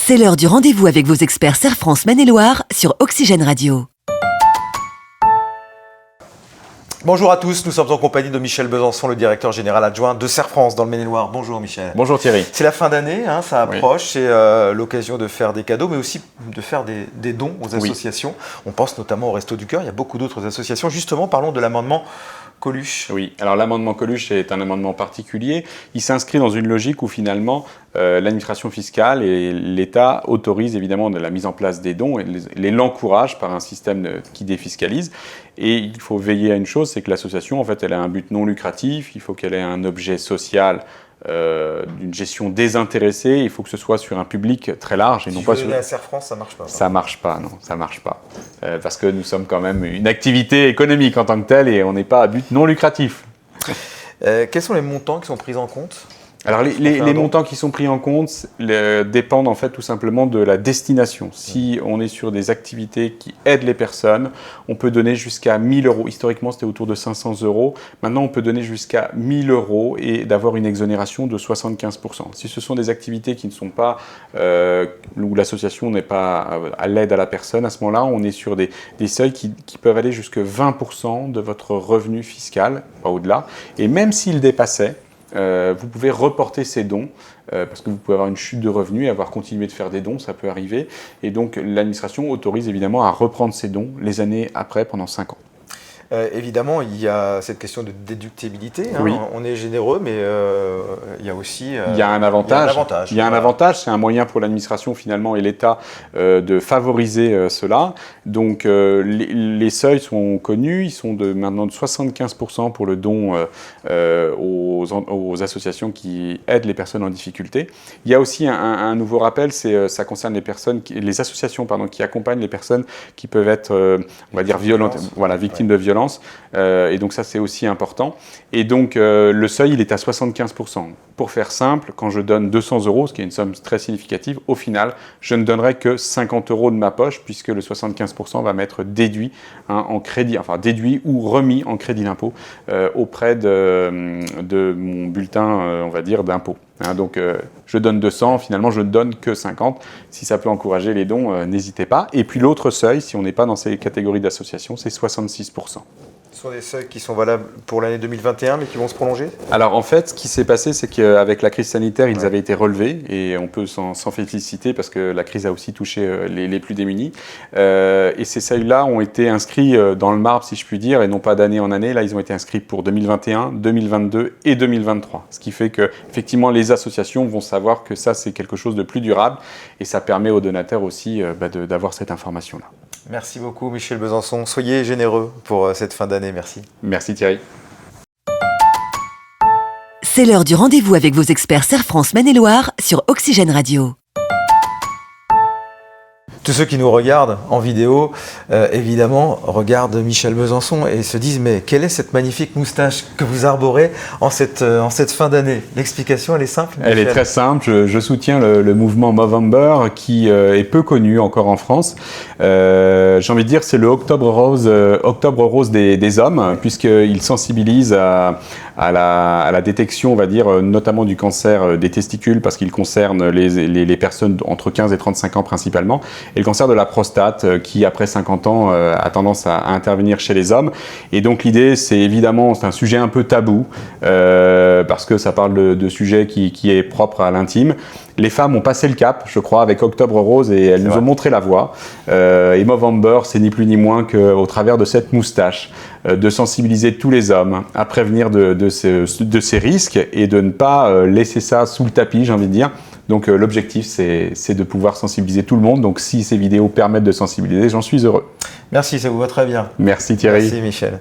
C'est l'heure du rendez-vous avec vos experts Serre France Maine-et-Loire sur Oxygène Radio. Bonjour à tous, nous sommes en compagnie de Michel Besançon, le directeur général adjoint de Serre France dans le Maine-et-Loire. Bonjour Michel. Bonjour Thierry. C'est la fin d'année, ça approche, oui. C'est l'occasion de faire des cadeaux, mais aussi de faire des dons aux associations. On pense notamment au Resto du Cœur, il y a beaucoup d'autres associations. Justement, parlons de l'amendement Coluche. Oui, alors l'amendement Coluche est un amendement particulier. Il s'inscrit dans une logique où finalement l'administration fiscale et l'État autorisent évidemment la mise en place des dons et l'encouragent par un système qui défiscalise. Et il faut veiller à une chose, c'est que l'association, en fait, elle a un but non lucratif, il faut qu'elle ait un objet social d'une gestion désintéressée, il faut que ce soit sur un public très large. Et si non je pas veux sur... donner à Serre France, ça marche pas. Ça marche pas, non, ça marche pas. Parce que nous sommes quand même une activité économique en tant que telle et on n'est pas à but non lucratif. Quels sont les montants qui sont pris en compte ? Alors les montants qui sont pris en compte dépendent en fait tout simplement de la destination. Si on est sur des activités qui aident les personnes, on peut donner jusqu'à 1 000 €. Historiquement, c'était autour de 500 €. Maintenant, on peut donner jusqu'à 1 000 € et d'avoir une exonération de 75 %. Si ce sont des activités qui ne sont pas, où l'association n'est pas à l'aide à la personne, à ce moment-là, on est sur des seuils qui peuvent aller jusqu'à 20 % de votre revenu fiscal, pas au-delà. Et même s'ils dépassaient, vous pouvez reporter ces dons parce que vous pouvez avoir une chute de revenus et avoir continué de faire des dons, ça peut arriver. Et donc l'administration autorise évidemment à reprendre ces dons les années après, pendant 5 ans. Évidemment, il y a cette question de déductibilité. Oui. On est généreux, mais il y a aussi il y a un avantage. Il y a un avantage, c'est un moyen pour l'administration finalement et l'État de favoriser cela. Donc les seuils sont connus, ils sont maintenant de 75 % pour le don aux associations qui aident les personnes en difficulté. Il y a aussi un nouveau rappel, ça concerne les associations qui accompagnent les personnes qui peuvent être, on va dire, violentes, victimes de violences. Et donc ça, c'est aussi important. Et donc le seuil, il est à 75 %. Pour faire simple, quand je donne 200 €, ce qui est une somme très significative, au final, je ne donnerai que 50 € de ma poche, puisque le 75 % va m'être déduit en crédit, enfin déduit ou remis en crédit d'impôt auprès de mon bulletin, on va dire, d'impôt. Donc je donne 200, finalement je ne donne que 50. Si ça peut encourager les dons, n'hésitez pas. Et puis l'autre seuil, si on n'est pas dans ces catégories d'associations, c'est 66 %. Ce sont des seuils qui sont valables pour l'année 2021, mais qui vont se prolonger ? Alors en fait, ce qui s'est passé, c'est qu'avec la crise sanitaire, ils avaient été relevés et on peut s'en féliciter parce que la crise a aussi touché les plus démunis. Et ces seuils-là ont été inscrits dans le marbre, si je puis dire, et non pas d'année en année. Là, ils ont été inscrits pour 2021, 2022 et 2023. Ce qui fait qu'effectivement, les associations vont savoir que ça, c'est quelque chose de plus durable et ça permet aux donateurs aussi d'avoir cette information-là. Merci beaucoup Michel Besançon. Soyez généreux pour cette fin d'année. Merci. Merci Thierry. C'est l'heure du rendez-vous avec vos experts Serre France Maine-et-Loire sur Oxygène Radio. Tous ceux qui nous regardent en vidéo, évidemment, regardent Michel Besançon et se disent « Mais quelle est cette magnifique moustache que vous arborez en cette fin d'année ?» L'explication, elle est simple, Michel. Elle est très simple. Je soutiens le mouvement Movember qui est peu connu encore en France. J'ai envie de dire c'est le octobre rose des hommes, puisqu'il sensibilise à la détection, on va dire, notamment du cancer des testicules, parce qu'il concerne les personnes entre 15 et 35 ans principalement, et le cancer de la prostate qui, après 50 ans, a tendance à intervenir chez les hommes. Et donc l'idée, c'est un sujet un peu tabou, parce que ça parle de sujets qui est propre à l'intime. Les femmes ont passé le cap, je crois, avec Octobre Rose et elles nous ont montré la voie. Et Movember, c'est ni plus ni moins qu'au travers de cette moustache, de sensibiliser tous les hommes à prévenir de ces risques et de ne pas laisser ça sous le tapis, j'ai envie de dire. Donc l'objectif, c'est de pouvoir sensibiliser tout le monde. Donc si ces vidéos permettent de sensibiliser, j'en suis heureux. Merci, ça vous va très bien. Merci Thierry. Merci Michel.